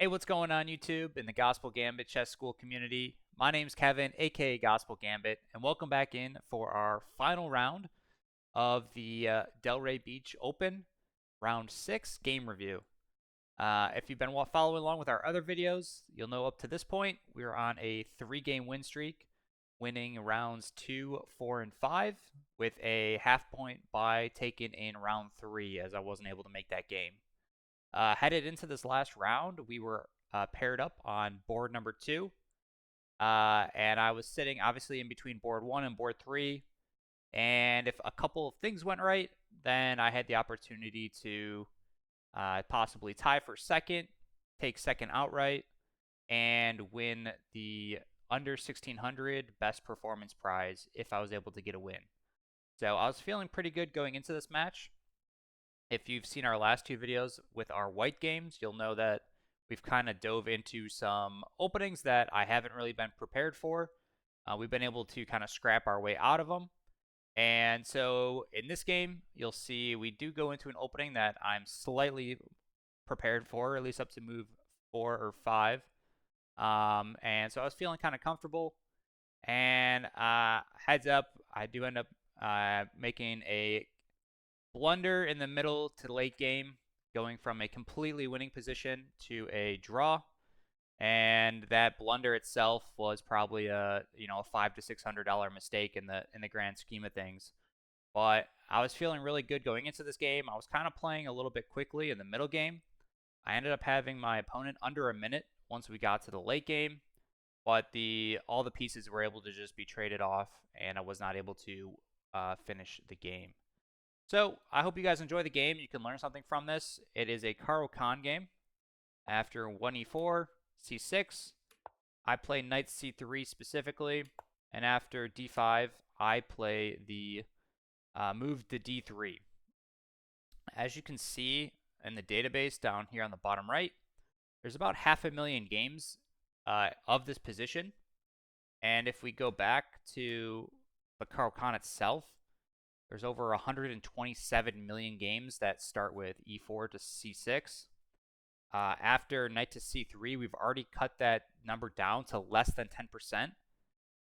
Hey, what's going on YouTube and the Gospel Gambit Chess School community? My name's Kevin, aka Gospel Gambit, and welcome back in for our final round of the Delray Beach Open Round 6 game review. If you've been following along with our other videos, you'll know up to this point we're on a 3-game win streak, winning rounds 2, 4, and 5 with a half-point bye taken in round 3 as I wasn't able to make that game. Headed into this last round, we were paired up on board number 2, and I was sitting obviously in between board 1 and board 3, and if a couple of things went right, then I had the opportunity to possibly tie for second, take second outright, and win the under 1600 best performance prize if I was able to get a win. So I was feeling pretty good going into this match. If you've seen our last 2 videos with our white games, you'll know that we've kind of dove into some openings that I haven't really been prepared for. We've been able to kind of scrap our way out of them. And so in this game, you'll see we do go into an opening that I'm slightly prepared for, at least up to move 4 or 5. And so I was feeling kind of comfortable. And heads up, I do end up making a blunder in the middle to late game, going from a completely winning position to a draw, and that blunder itself was probably a $500 to $600 mistake in the grand scheme of things. But I was feeling really good going into this game. I was kind of playing a little bit quickly in the middle game. I ended up having my opponent under a minute once we got to the late game, but all the pieces were able to just be traded off, and I was not able to finish the game. So I hope you guys enjoy the game. You can learn something from this. It is a Caro-Kann game. After 1e4, c6, I play knight c3 specifically, and after d5, I play the move to d3. As you can see in the database down here on the bottom right, there's about 500,000 games of this position. And if we go back to the Caro-Kann itself, there's over 127 million games that start with e4 to c6. After knight to c3, we've already cut that number down to less than 10%.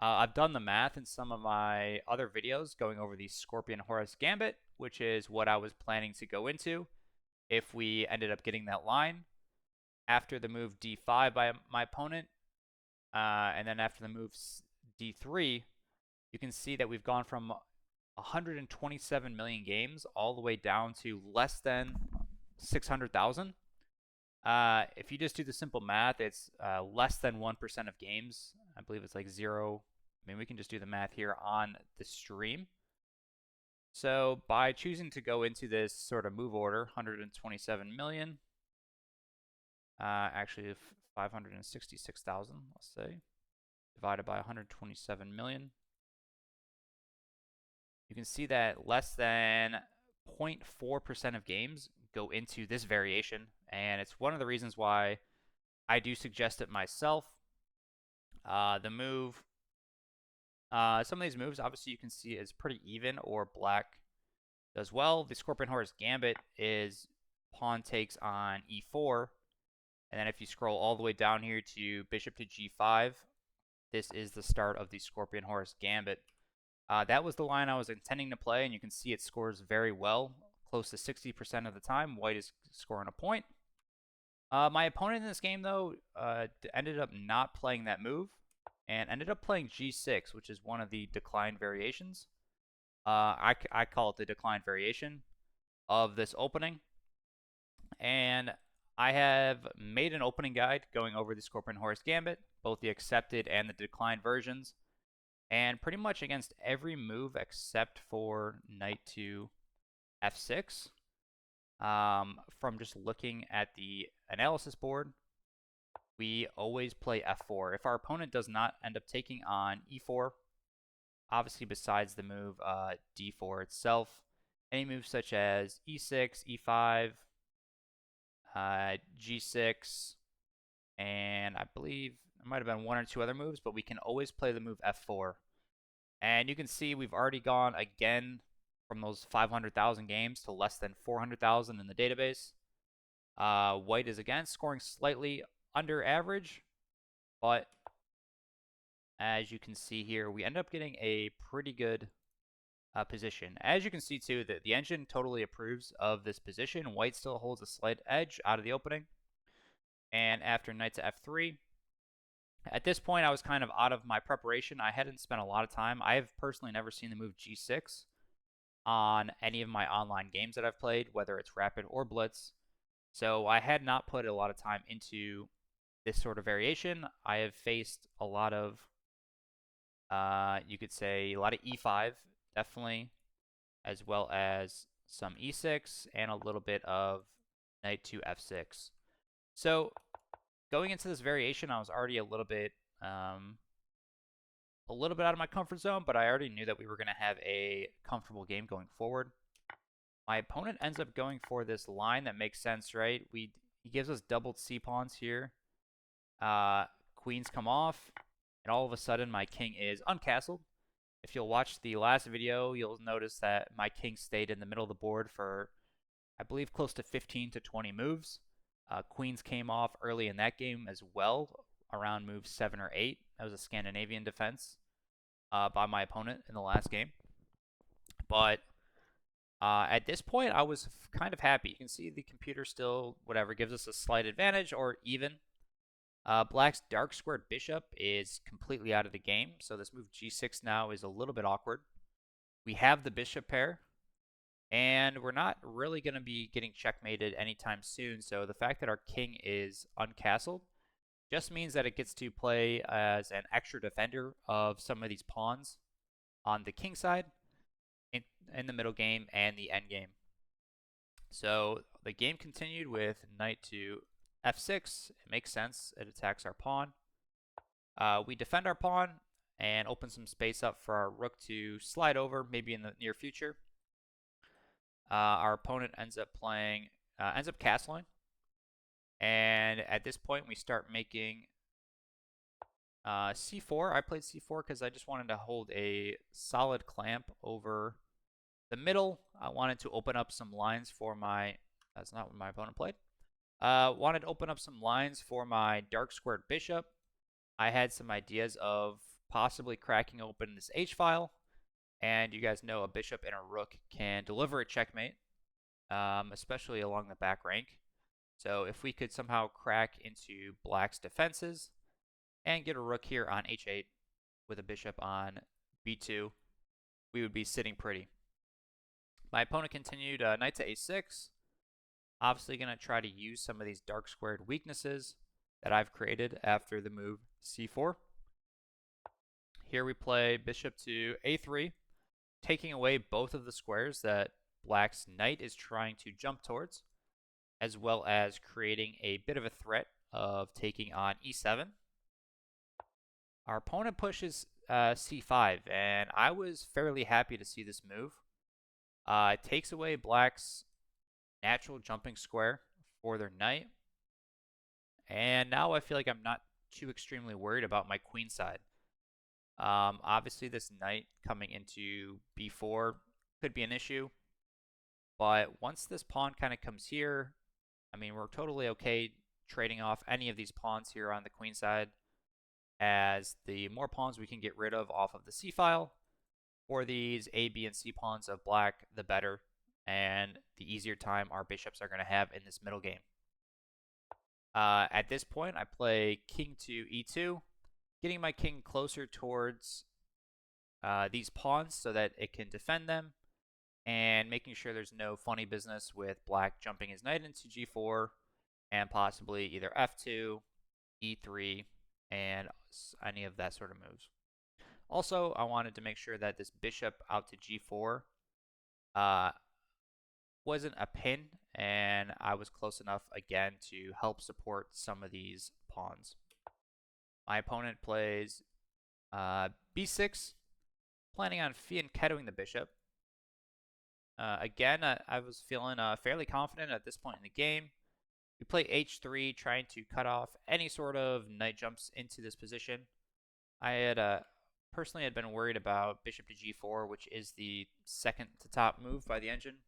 I've done the math in some of my other videos going over the Scorpion-Horus Gambit, which is what I was planning to go into if we ended up getting that line. After the move d5 by my opponent, and then after the move d3, you can see that we've gone from 127 million games all the way down to less than 600,000. If you just do the simple math, it's less than 1% of games. I believe it's like 0. I mean, we can just do the math here on the stream. So by choosing to go into this sort of move order, 127 million, actually 566,000, let's say, divided by 127 million. You can see that less than 0.4% of games go into this variation, and it's one of the reasons why I do suggest it myself. The move, some of these moves, obviously you can see is pretty even, or black does well. The Scorpion-Horus Gambit is pawn takes on e4, and then if you scroll all the way down here to bishop to g5, this is the start of the Scorpion-Horus Gambit. That was the line I was intending to play, and you can see it scores very well. Close to 60% of the time, white is scoring a point. My opponent in this game, though, ended up not playing that move and ended up playing g6, which is one of the declined variations. I call it the declined variation of this opening. And I have made an opening guide going over the Scorpion-Horus Gambit, both the accepted and the declined versions. And pretty much against every move except for knight to f6, from just looking at the analysis board, we always play f4. If our opponent does not end up taking on e4, obviously besides the move d4 itself, any moves such as e6, e5, g6, and I believe there might have been 1 or 2 other moves, but we can always play the move f4. And you can see we've already gone again from those 500,000 games to less than 400,000 in the database. White is again scoring slightly under average, but as you can see here, we end up getting a pretty good position. As you can see too, the engine totally approves of this position. White still holds a slight edge out of the opening. And after knight to f3, at this point I was kind of out of my preparation. I hadn't spent a lot of time. I have personally never seen the move g6 on any of my online games that I've played, whether it's Rapid or Blitz. So I had not put a lot of time into this sort of variation. I have faced a lot of, you could say, a lot of e5, definitely, as well as some e6 and a little bit of knight to f6. So going into this variation, I was already a little bit out of my comfort zone, but I already knew that we were going to have a comfortable game going forward. My opponent ends up going for this line that makes sense, right? He gives us doubled c-pawns here. Queens come off, and all of a sudden my king is uncastled. If you'll watch the last video, you'll notice that my king stayed in the middle of the board for, I believe, close to 15 to 20 moves. Queens came off early in that game as well, around move 7 or 8. That was a Scandinavian defense by my opponent in the last game. But at this point, I was kind of happy. You can see the computer still, whatever, gives us a slight advantage or even. Black's dark squared bishop is completely out of the game, so this move g6 now is a little bit awkward. We have the bishop pair, and we're not really going to be getting checkmated anytime soon, so the fact that our king is uncastled just means that it gets to play as an extra defender of some of these pawns on the king side in the middle game and the end game. So the game continued with knight to f6. It makes sense. It attacks our pawn. We defend our pawn and open some space up for our rook to slide over, maybe in the near future. Our opponent ends up castling. And at this point, we start making c4. I played c4 because I just wanted to hold a solid clamp over the middle. I wanted to open up some lines for my... That's not what my opponent played. Wanted to open up some lines for my dark squared bishop. I had some ideas of possibly cracking open this h-file. And you guys know a bishop and a rook can deliver a checkmate, especially along the back rank. So if we could somehow crack into black's defenses and get a rook here on h8 with a bishop on b2, we would be sitting pretty. My opponent continued knight to a6. Obviously going to try to use some of these dark squared weaknesses that I've created after the move c4. Here we play bishop to a3, taking away both of the squares that black's knight is trying to jump towards, as well as creating a bit of a threat of taking on e7. Our opponent pushes c5, and I was fairly happy to see this move. It takes away black's natural jumping square for their knight, and now I feel like I'm not too extremely worried about my queen side. Obviously, this knight coming into b4 could be an issue, but once this pawn kind of comes here, I mean, we're totally okay trading off any of these pawns here on the queen side, as the more pawns we can get rid of off of the c-file for these a, b, and c pawns of black, the better, and the easier time our bishops are going to have in this middle game. At this point, I play king to e2, getting my king closer towards these pawns so that it can defend them, and making sure there's no funny business with black jumping his knight into g4 and possibly either f2, e3, and any of that sort of moves. Also, I wanted to make sure that this bishop out to g4 wasn't a pin, and I was close enough again to help support some of these pawns. My opponent plays b6, planning on fianchettoing the bishop. Again, I was feeling fairly confident at this point in the game. We play h3, trying to cut off any sort of knight jumps into this position. I had personally had been worried about bishop to g4, which is the second to top move by the engine.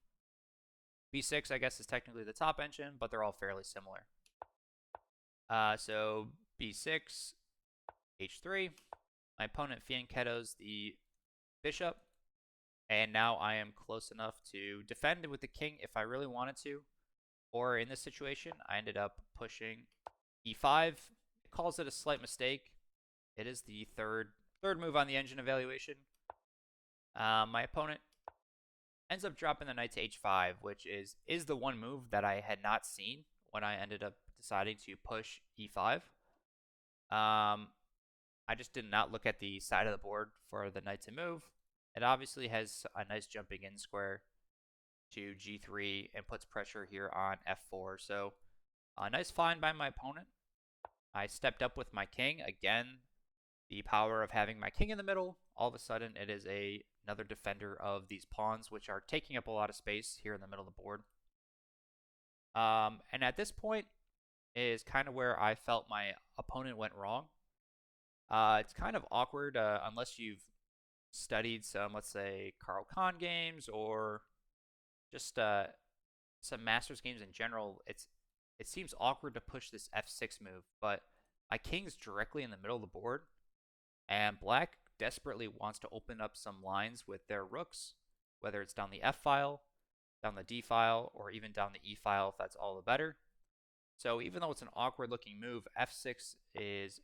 b6, I guess, is technically the top engine, but they're all fairly similar. So b6, h3. My opponent fianchettos the bishop, and now I am close enough to defend with the king if I really wanted to. Or in this situation, I ended up pushing e5. It calls it a slight mistake. It is the third move on the engine evaluation. My opponent ends up dropping the knight to h5, which is the one move that I had not seen when I ended up deciding to push e5. I just did not look at the side of the board for the knight to move. It obviously has a nice jumping in square to g3 and puts pressure here on f4. So a nice find by my opponent. I stepped up with my king. Again, the power of having my king in the middle. All of a sudden, it is another defender of these pawns, which are taking up a lot of space here in the middle of the board. And at this point is kind of where I felt my opponent went wrong. It's kind of awkward unless you've studied some, let's say, Caro-Kann games or just some Masters games in general. It seems awkward to push this f6 move, but my king's directly in the middle of the board, and black desperately wants to open up some lines with their rooks, whether it's down the f file, down the d file, or even down the e file if that's all the better. So even though it's an awkward looking move, f6 is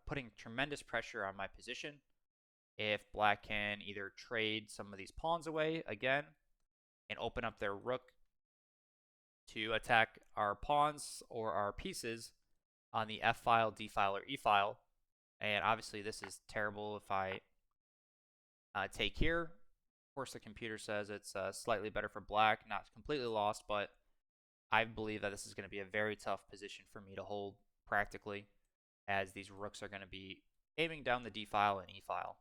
putting tremendous pressure on my position. If black can either trade some of these pawns away again and open up their rook to attack our pawns or our pieces on the f file, d file, or e file. And obviously this is terrible if I take here. Of course, the computer says it's slightly better for black, not completely lost, but I believe that this is going to be a very tough position for me to hold practically, as these rooks are going to be aiming down the d file and e file.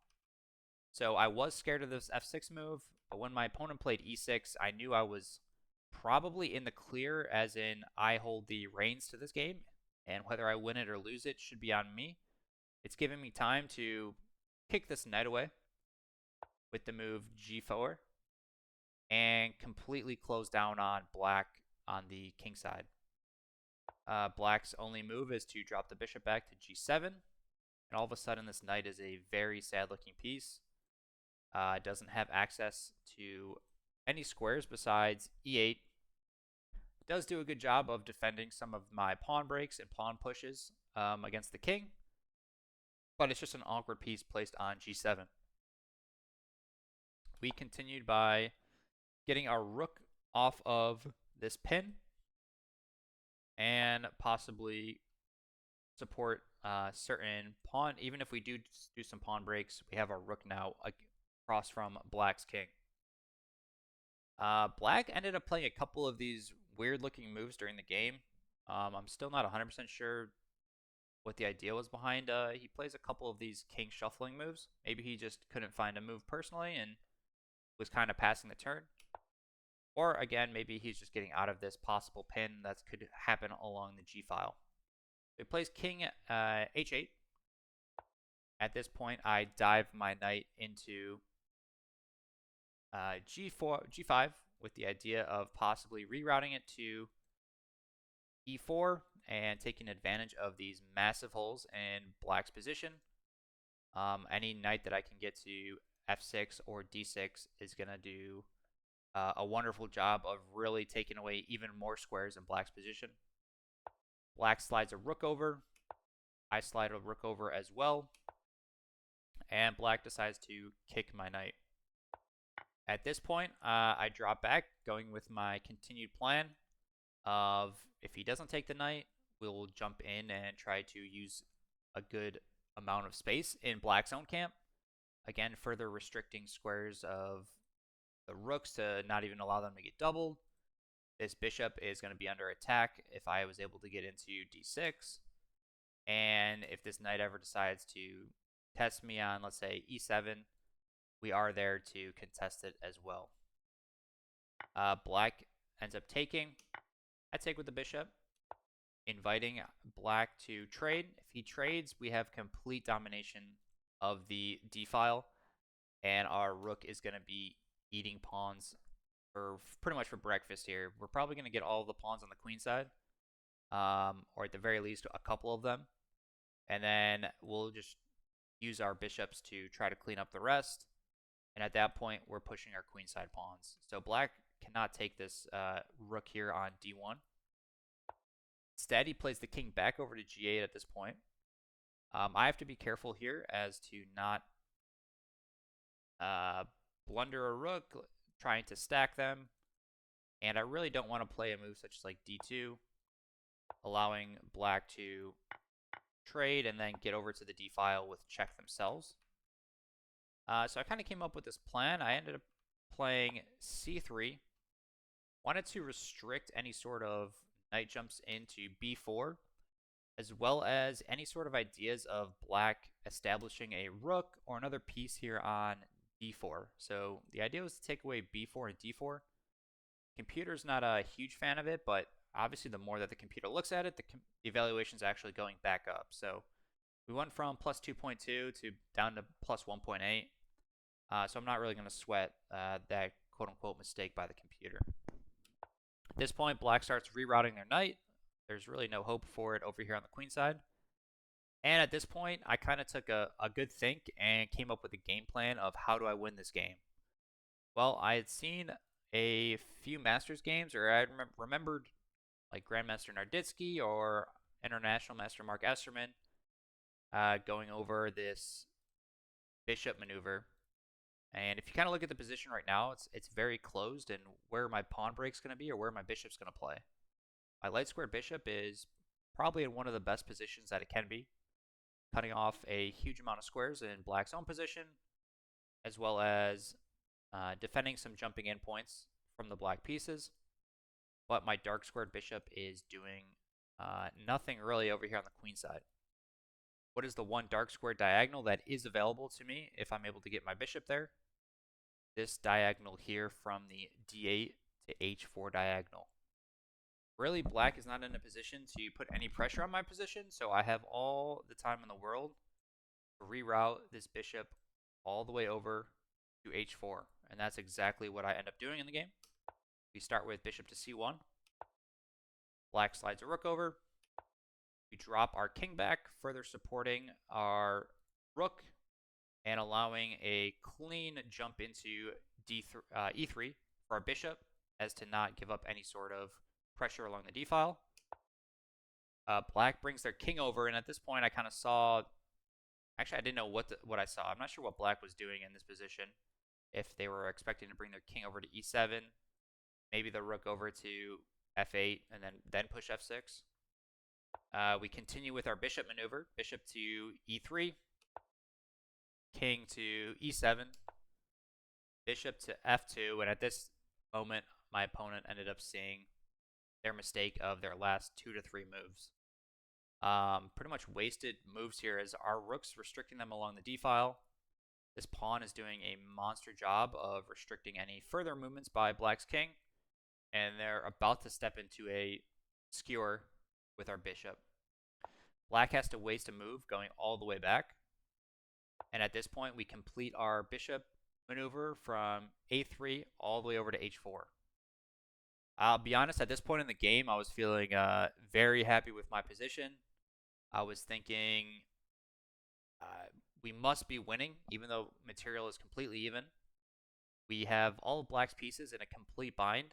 So I was scared of this f6 move, but when my opponent played e6, I knew I was probably in the clear, as in I hold the reins to this game, and whether I win it or lose it should be on me. It's giving me time to kick this knight away with the move g4 and completely close down on black on the king side. Black's only move is to drop the bishop back to g7, and all of a sudden this knight is a very sad looking piece. It doesn't have access to any squares besides e8. It does do a good job of defending some of my pawn breaks and pawn pushes against the king, but it's just an awkward piece placed on g7. We continued by getting our rook off of this pin and possibly support certain pawn. Even if we do some pawn breaks, we have our rook now across from black's king. Black ended up playing a couple of these weird looking moves during the game. I'm still not 100% sure what the idea was behind. He plays a couple of these king shuffling moves. Maybe he just couldn't find a move personally and was kind of passing the turn. Or again, maybe he's just getting out of this possible pin that could happen along the g file. He plays king h8. At this point, I dive my knight into g5 with the idea of possibly rerouting it to e4 and taking advantage of these massive holes in black's position. Any knight that I can get to f6 or d6 is going to do a wonderful job of really taking away even more squares in black's position. Black slides a rook over. I slide a rook over as well. And black decides to kick my knight. At this point, I drop back, going with my continued plan of if he doesn't take the knight, we'll jump in and try to use a good amount of space in black's own camp. Again, further restricting squares of the rooks to not even allow them to get doubled. This bishop is going to be under attack if I was able to get into d6. And if this knight ever decides to test me on, let's say, e7, we are there to contest it as well. Black ends up taking. I take with the bishop, inviting black to trade. If he trades, we have complete domination of the d file, and our rook is going to be eating pawns for pretty much for breakfast here. We're probably going to get all of the pawns on the queen side, or at the very least a couple of them. And then we'll just use our bishops to try to clean up the rest. And at that point, we're pushing our queenside pawns. So black cannot take this rook here on d1. Instead, he plays the king back over to g8 at this point. I have to be careful here as to not blunder a rook, trying to stack them. And I really don't want to play a move such as like d2, allowing black to trade and then get over to the d file with check themselves. So I kind of came up with this plan. I ended up playing c3. Wanted to restrict any sort of knight jumps into b4, as well as any sort of ideas of black establishing a rook or another piece here on d4. So the idea was to take away b4 and d4. Computer's not a huge fan of it, but obviously the more that the computer looks at it, the evaluation is actually going back up. So we went from plus 2.2 to down to plus 1.8. So I'm not really going to sweat that quote-unquote mistake by the computer. At this point, black starts rerouting their knight. There's really no hope for it over here on the queen side. And at this point, I kind of took a good think and came up with a game plan of how do I win this game. Well, I had seen a few Masters games, or I remembered like Grandmaster Narditsky or International Master Mark Esterman going over this bishop maneuver. And if you kind of look at the position right now, it's very closed, and where my pawn break's going to be or where my bishop's going to play. My light squared bishop is probably in one of the best positions that it can be, cutting off a huge amount of squares in black's own position, as well as defending some jumping in points from the black pieces. But my dark squared bishop is doing nothing really over here on the queen side. What is the one dark square diagonal that is available to me if I'm able to get my bishop there? This diagonal here from the d8 to h4 diagonal. Really, black is not in a position to put any pressure on my position, so I have all the time in the world to reroute this bishop all the way over to h4. And that's exactly what I end up doing in the game. We start with bishop to c1. Black slides a rook over. We drop our king back, further supporting our rook and allowing a clean jump into e3 for our bishop, as to not give up any sort of pressure along the d-file. Black brings their king over, and at this point I kind of saw, actually I didn't know what I saw. I'm not sure what black was doing in this position. If they were expecting to bring their king over to e7, maybe the rook over to f8, and then push f6. We continue with our bishop maneuver. Bishop to e3, king to e7, bishop to f2, and at this moment, my opponent ended up seeing their mistake of their last 2 to 3 moves. Pretty much wasted moves here as our rook's restricting them along the d-file. This pawn is doing a monster job of restricting any further movements by black's king, and they're about to step into a skewer with our bishop. Black has to waste a move going all the way back. And at this point, we complete our bishop maneuver from a3 all the way over to h4. I'll be honest, at this point in the game, I was feeling very happy with my position. I was thinking we must be winning, even though material is completely even. We have all of black's pieces in a complete bind.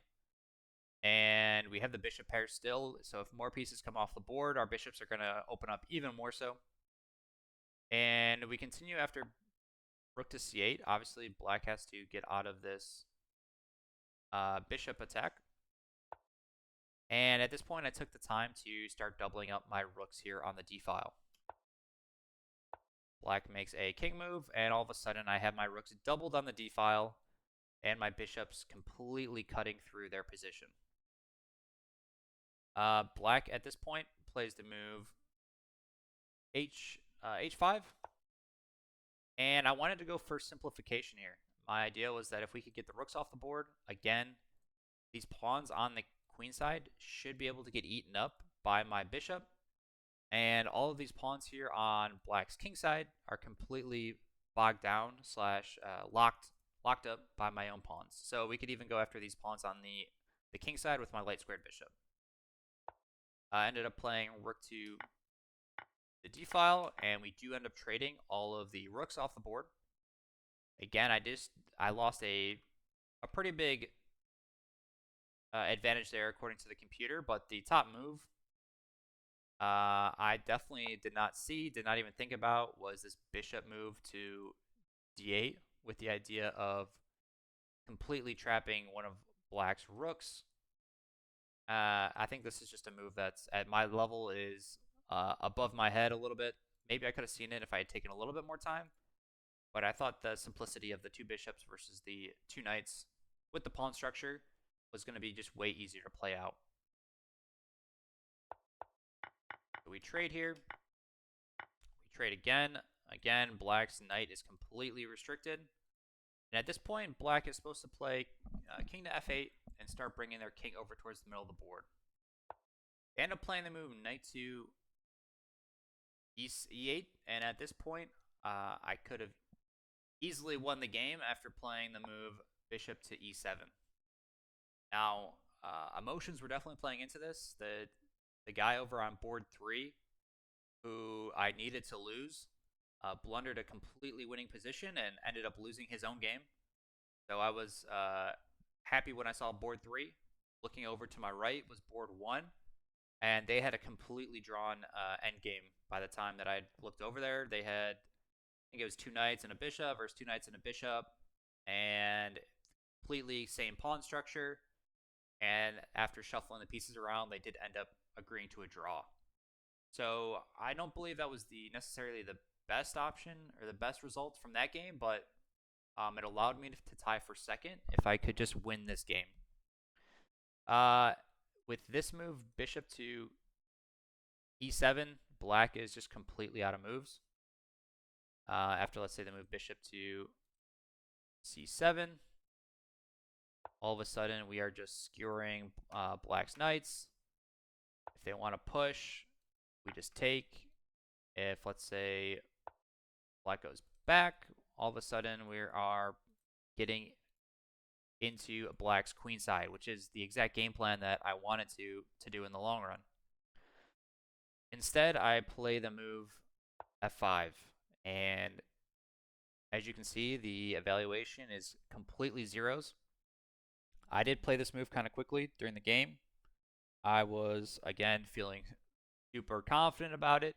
And we have the bishop pair still, so if more pieces come off the board, our bishops are going to open up even more so. And we continue after rook to c8. Obviously, black has to get out of this bishop attack. And at this point, I took the time to start doubling up my rooks here on the d-file. Black makes a king move, and all of a sudden, I have my rooks doubled on the d-file, and my bishops completely cutting through their position. Black at this point plays the move h5, and I wanted to go for simplification here. My idea was that if we could get the rooks off the board, again, these pawns on the queen side should be able to get eaten up by my bishop, and all of these pawns here on black's king side are completely bogged down / locked up by my own pawns. So we could even go after these pawns on the king side with my light squared bishop. I ended up playing rook to the d file, and we do end up trading all of the rooks off the board. Again, I lost a pretty big advantage there according to the computer, but the top move I definitely did not even think about was this bishop move to d8 with the idea of completely trapping one of black's rooks. I think this is just a move that's at my level is above my head a little bit. Maybe I could have seen it if I had taken a little bit more time, but I thought the simplicity of the two bishops versus the two knights with the pawn structure was going to be just way easier to play out. So we trade here. We trade again. Again, black's knight is completely restricted. And at this point, black is supposed to play king to f8 and start bringing their king over towards the middle of the board. They end up playing the move knight to e8, and at this point, I could have easily won the game after playing the move bishop to e7. Now, emotions were definitely playing into this. The guy over on board 3, who I needed to lose, blundered a completely winning position and ended up losing his own game. So I was happy when I saw board 3. Looking over to my right was board 1, and they had a completely drawn endgame by the time that I looked over there. They had, I think it was 2 knights and a bishop versus 2 knights and a bishop, and completely same pawn structure. And after shuffling the pieces around, they did end up agreeing to a draw. So I don't believe that was necessarily the best option or the best result from that game, but it allowed me to tie for second if I could just win this game. With this move, bishop to e7, black is just completely out of moves. After, let's say, the move bishop to c7, all of a sudden we are just skewering black's knights. If they want to push, we just take. If, let's say, black goes back, all of a sudden we are getting into black's queen side, which is the exact game plan that I wanted to do in the long run. Instead, I play the move f5, and as you can see, the evaluation is completely zeros. I did play this move kind of quickly during the game. I was, again, feeling super confident about it.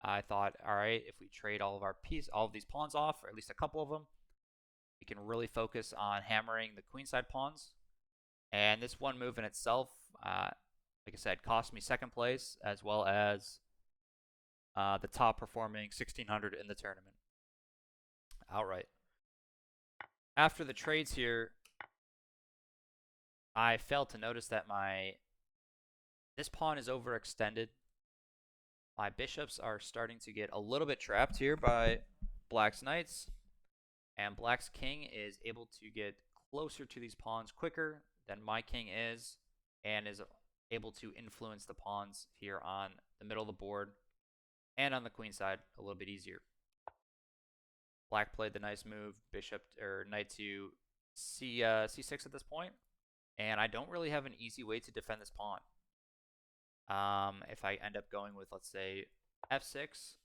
I thought, all right, if we trade all of these pawns off, or at least a couple of them, we can really focus on hammering the queenside pawns. And this one move in itself, like I said, cost me second place, as well as the top performing 1600 in the tournament outright. After the trades here, I failed to notice that this pawn is overextended. My bishops are starting to get a little bit trapped here by black's knights, and black's king is able to get closer to these pawns quicker than my king is, and is able to influence the pawns here on the middle of the board and on the queen side a little bit easier. Black played the nice move bishop or knight to c6 at this point, and I don't really have an easy way to defend this pawn. If I end up going with, let's say, f6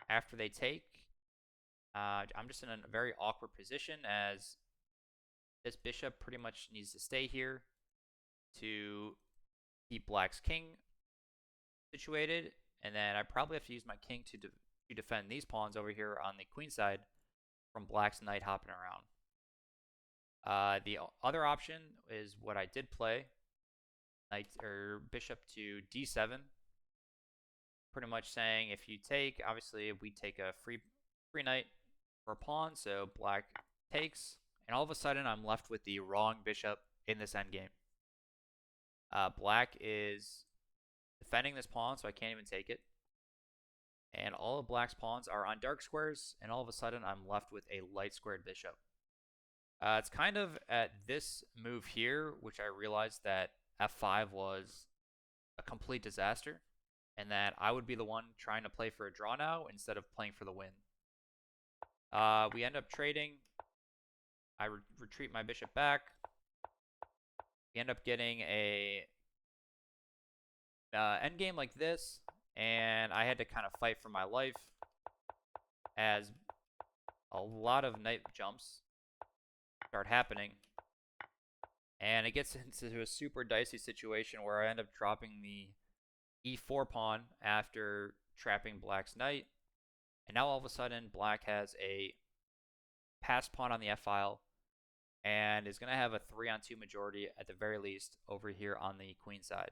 after they take, I'm just in a very awkward position, as this bishop pretty much needs to stay here to keep black's king situated, and then I probably have to use my king to defend these pawns over here on the queen side from black's knight hopping around. The other option is what I did play, knight or bishop to d7, pretty much saying if you take, obviously we take a free knight for a pawn, so black takes, and all of a sudden I'm left with the wrong bishop in this endgame. Black is defending this pawn, so I can't even take it, and all of black's pawns are on dark squares, and all of a sudden I'm left with a light squared bishop. It's kind of at this move here which I realized that f5 was a complete disaster, and that I would be the one trying to play for a draw now instead of playing for the win. We end up trading. I retreat my bishop back. We end up getting a endgame like this, and I had to kind of fight for my life as a lot of knight jumps start happening. And it gets into a super dicey situation where I end up dropping the e4 pawn after trapping black's knight. And now all of a sudden, black has a passed pawn on the f-file and is going to have a 3-on-2 majority at the very least over here on the queen side.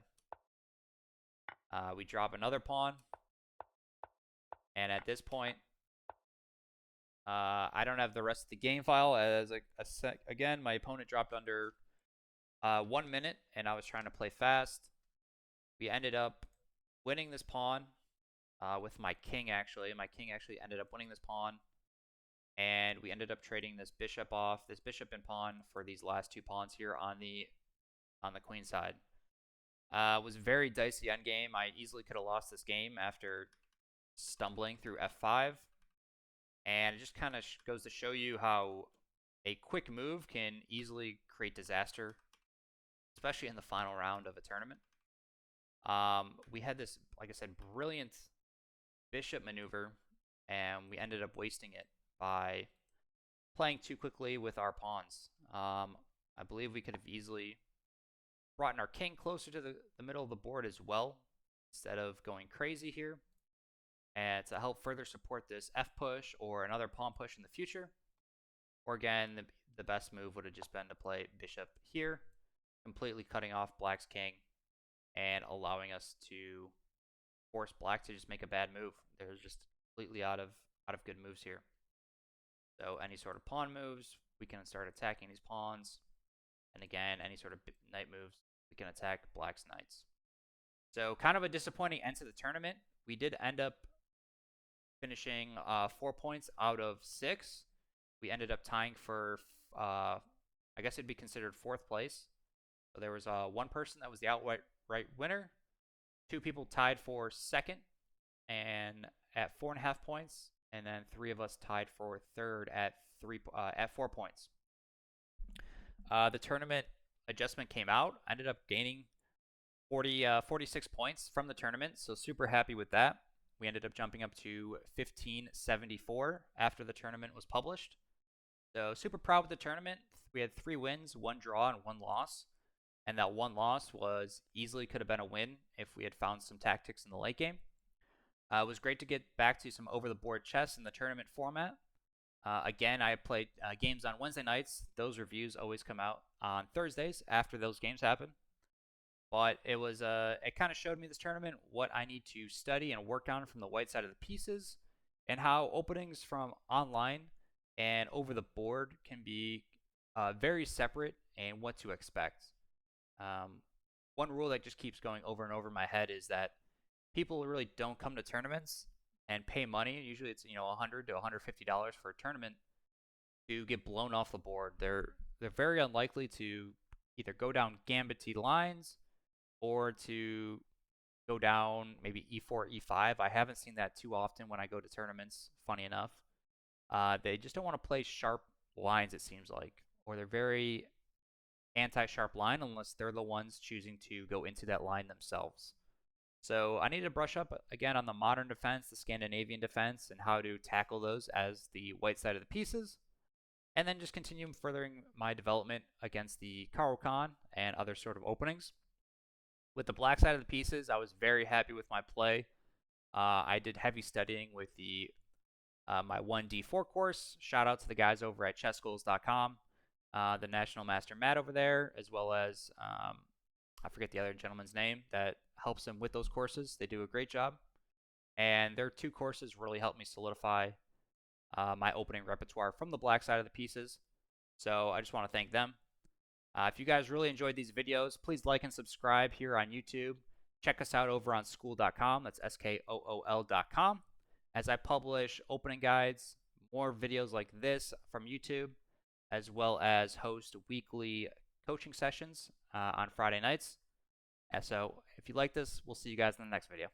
We drop another pawn. And at this point, I don't have the rest of the game file as again, my opponent dropped under 1 minute and I was trying to play fast. We ended up winning this pawn with my king actually. My king actually ended up winning this pawn. And we ended up trading this bishop off, this bishop and pawn for these last 2 pawns here on the queen side. It was a very dicey endgame. I easily could have lost this game after stumbling through f5. And it just kind of goes to show you how a quick move can easily create disaster, especially in the final round of a tournament. We had this, like I said, brilliant bishop maneuver, and we ended up wasting it by playing too quickly with our pawns. I believe we could have easily brought in our king closer to the middle of the board as well, instead of going crazy here. And to help further support this f push or another pawn push in the future. Or again, the best move would have just been to play bishop here, completely cutting off black's king and allowing us to force black to just make a bad move. There's just completely out of good moves here. So any sort of pawn moves, we can start attacking these pawns. And again, any sort of knight moves, we can attack black's knights. So kind of a disappointing end to the tournament. We did end up finishing 4 points out of 6. We ended up tying for, I guess it'd be considered 4th place. So there was one person that was the outright winner. 2 people tied for 2nd and at 4.5 points. And then 3 of us tied for 3rd at 4 points. The tournament adjustment came out. I ended up gaining 46 points from the tournament, so super happy with that. We ended up jumping up to 1574 after the tournament was published. So super proud with the tournament. We had 3 wins, 1 draw, and 1 loss. And that 1 loss was easily could have been a win if we had found some tactics in the late game. It was great to get back to some over-the-board chess in the tournament format. Again, I played games on Wednesday nights. Those reviews always come out on Thursdays after those games happen. But it was it kind of showed me this tournament what I need to study and work on from the white side of the pieces, and how openings from online and over the board can be very separate and what to expect. One rule that just keeps going over and over in my head is that people really don't come to tournaments and pay money. Usually it's $100 to $150 for a tournament to get blown off the board. They're very unlikely to either go down gambit lines or to go down maybe e4, e5. I haven't seen that too often when I go to tournaments, funny enough. They just don't want to play sharp lines, it seems like, or they're very anti-sharp line unless they're the ones choosing to go into that line themselves. So I need to brush up again on the modern defense, the Scandinavian defense, and how to tackle those as the white side of the pieces. And then just continue furthering my development against the Caro-Kann and other sort of openings. With the black side of the pieces, I was very happy with my play. I did heavy studying with the my 1D4 course. Shout out to the guys over at chessschools.com, the National Master Matt over there, as well as I forget the other gentleman's name that helps him with those courses. They do a great job. And their 2 courses really helped me solidify my opening repertoire from the black side of the pieces. So I just want to thank them. If you guys really enjoyed these videos, please like and subscribe here on YouTube. Check us out over on school.com. That's SKOOL.com. As I publish opening guides, more videos like this from YouTube, as well as host weekly coaching sessions on Friday nights. So if you like this, we'll see you guys in the next video.